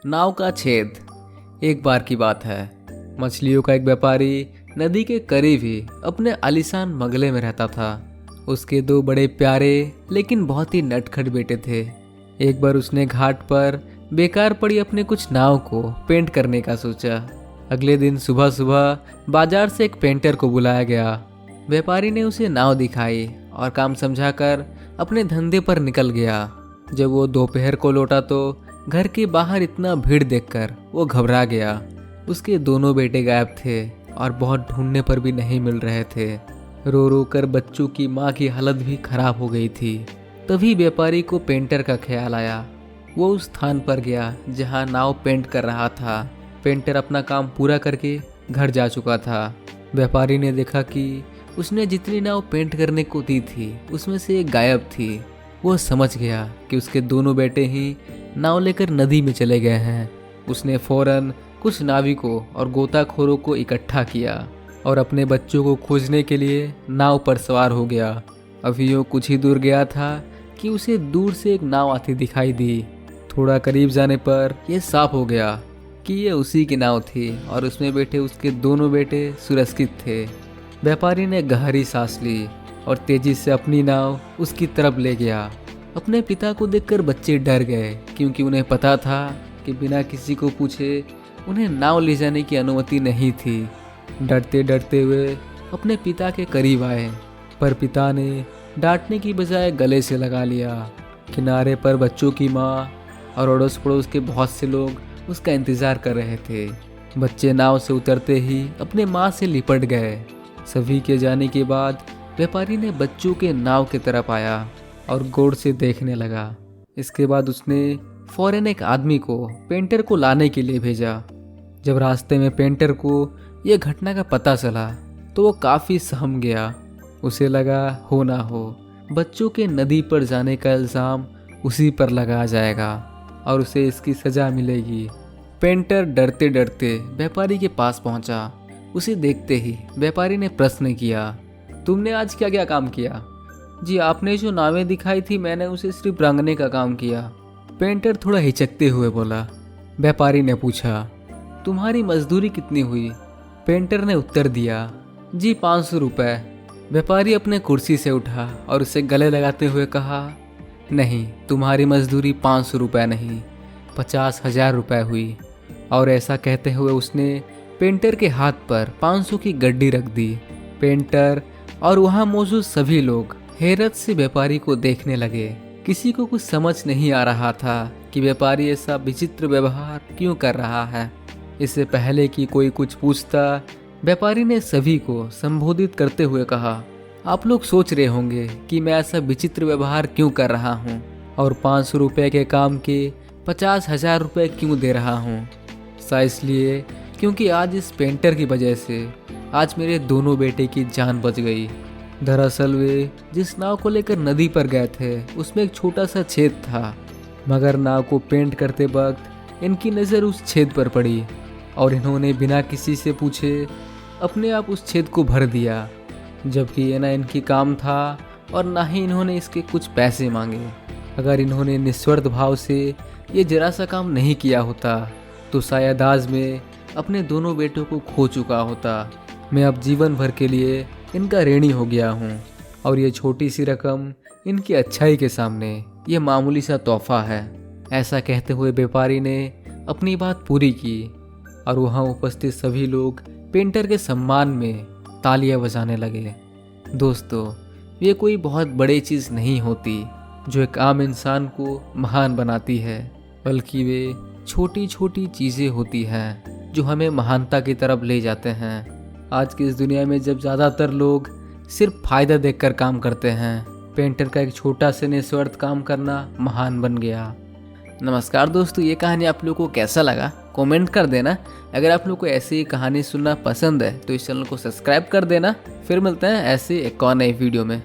नाव का छेद। एक बार की बात है, मछलियों का एक व्यापारी नदी के करीब ही अपने आलीशान बंगले में रहता था। उसके दो बड़े प्यारे लेकिन बहुत ही नटखट बेटे थे। एक बार उसने घाट पर बेकार पड़ी अपने कुछ नाव को पेंट करने का सोचा। अगले दिन सुबह सुबह बाजार से एक पेंटर को बुलाया गया। व्यापारी ने उसे नाव दिखाई और काम समझाकर अपने धंधे पर निकल गया। जब वो दोपहर को लौटा तो घर के बाहर इतना भीड़ देखकर वो घबरा गया। उसके दोनों बेटे गायब थे और बहुत ढूंढने पर भी नहीं मिल रहे थे। रो रो कर बच्चों की माँ की हालत भी खराब हो गई थी। तभी व्यापारी को पेंटर का ख्याल आया। वो उस स्थान पर गया जहाँ नाव पेंट कर रहा था। पेंटर अपना काम पूरा करके घर जा चुका था। व्यापारी ने देखा कि उसने जितनी नाव पेंट करने को दी थी उसमें से एक गायब थी। वो समझ गया कि उसके दोनों बेटे ही नाव लेकर नदी में चले गए हैं। उसने फौरन कुछ नाविकों और गोताखोरों को इकट्ठा किया और अपने बच्चों को खोजने के लिए नाव पर सवार हो गया। अभी वो कुछ ही दूर गया था कि उसे दूर से एक नाव आती दिखाई दी। थोड़ा करीब जाने पर यह साफ हो गया कि ये उसी की नाव थी और उसमें बैठे उसके दोनों बेटे सुरक्षित थे। व्यापारी ने गहरी सांस ली और तेजी से अपनी नाव उसकी तरफ ले गया। अपने पिता को देखकर बच्चे डर गए, क्योंकि उन्हें पता था कि बिना किसी को पूछे उन्हें नाव ले जाने की अनुमति नहीं थी। डरते डरते हुए अपने पिता के करीब आए, पर पिता ने डांटने की बजाय गले से लगा लिया। किनारे पर बच्चों की माँ और अड़ोस पड़ोस के बहुत से लोग उसका इंतजार कर रहे थे। बच्चे नाव से उतरते ही अपने माँ से लिपट गए। सभी के जाने के बाद व्यापारी ने बच्चों के नाव की तरफ आया और गौर से देखने लगा। इसके बाद उसने फौरन एक आदमी को पेंटर को लाने के लिए भेजा। जब रास्ते में पेंटर को यह घटना का पता चला तो वो काफ़ी सहम गया। उसे लगा हो ना हो बच्चों के नदी पर जाने का इल्ज़ाम उसी पर लगाया जाएगा और उसे इसकी सज़ा मिलेगी। पेंटर डरते डरते व्यापारी के पास पहुंचा। उसे देखते ही व्यापारी ने प्रश्न किया, तुमने आज क्या क्या काम किया? जी, आपने जो नावें दिखाई थी मैंने उसे सिर्फ रंगने का काम किया। पेंटर थोड़ा हिचकते हुए बोला। व्यापारी ने पूछा, तुम्हारी मजदूरी कितनी हुई? पेंटर ने उत्तर दिया, जी 500 रुपये। व्यापारी अपने कुर्सी से उठा और उसे गले लगाते हुए कहा, नहीं, तुम्हारी मजदूरी 500 रुपये नहीं, 50,000 रुपये हुई। और ऐसा कहते हुए उसने पेंटर के हाथ पर 500 की गड्डी रख दी। पेंटर और वहाँ मौजूद सभी लोग हैरत से व्यापारी को देखने लगे। किसी को कुछ समझ नहीं आ रहा था कि व्यापारी ऐसा विचित्र व्यवहार क्यों कर रहा है। इससे पहले कि कोई कुछ पूछता, व्यापारी ने सभी को संबोधित करते हुए कहा, आप लोग सोच रहे होंगे कि मैं ऐसा विचित्र व्यवहार क्यों कर रहा हूँ और 500 रुपये के काम के 50,000 रुपये क्यों दे रहा हूँ। सा इसलिए क्योंकि आज इस पेंटर की वजह से आज मेरे दोनों बेटे की जान बच गई। दरअसल वे जिस नाव को लेकर नदी पर गए थे उसमें एक छोटा सा छेद था, मगर नाव को पेंट करते वक्त इनकी नज़र उस छेद पर पड़ी और इन्होंने बिना किसी से पूछे अपने आप उस छेद को भर दिया, जबकि ये ना इनकी काम था और ना ही इन्होंने इसके कुछ पैसे मांगे। अगर इन्होंने निस्वार्थ भाव से ये जरा सा काम नहीं किया होता तो शायद आज मैं अपने दोनों बेटों को खो चुका होता। मैं अब जीवन भर के लिए इनका ऋणी हो गया हूँ और ये छोटी सी रकम इनकी अच्छाई के सामने ये मामूली सा तोहफा है। ऐसा कहते हुए व्यापारी ने अपनी बात पूरी की और वहाँ उपस्थित सभी लोग पेंटर के सम्मान में तालियां बजाने लगे। दोस्तों, ये कोई बहुत बड़ी चीज़ नहीं होती जो एक आम इंसान को महान बनाती है, बल्कि वे छोटी छोटी चीज़ें होती हैं जो हमें महानता की तरफ ले जाते हैं। आज की इस दुनिया में जब ज़्यादातर लोग सिर्फ फ़ायदा देखकर काम करते हैं, पेंटर का एक छोटा सा निस्वार्थ काम करना महान बन गया। नमस्कार दोस्तों, ये कहानी आप लोगों को कैसा लगा कमेंट कर देना। अगर आप लोग को ऐसी ही कहानी सुनना पसंद है तो इस चैनल को सब्सक्राइब कर देना। फिर मिलते हैं ऐसे एक और नई वीडियो में।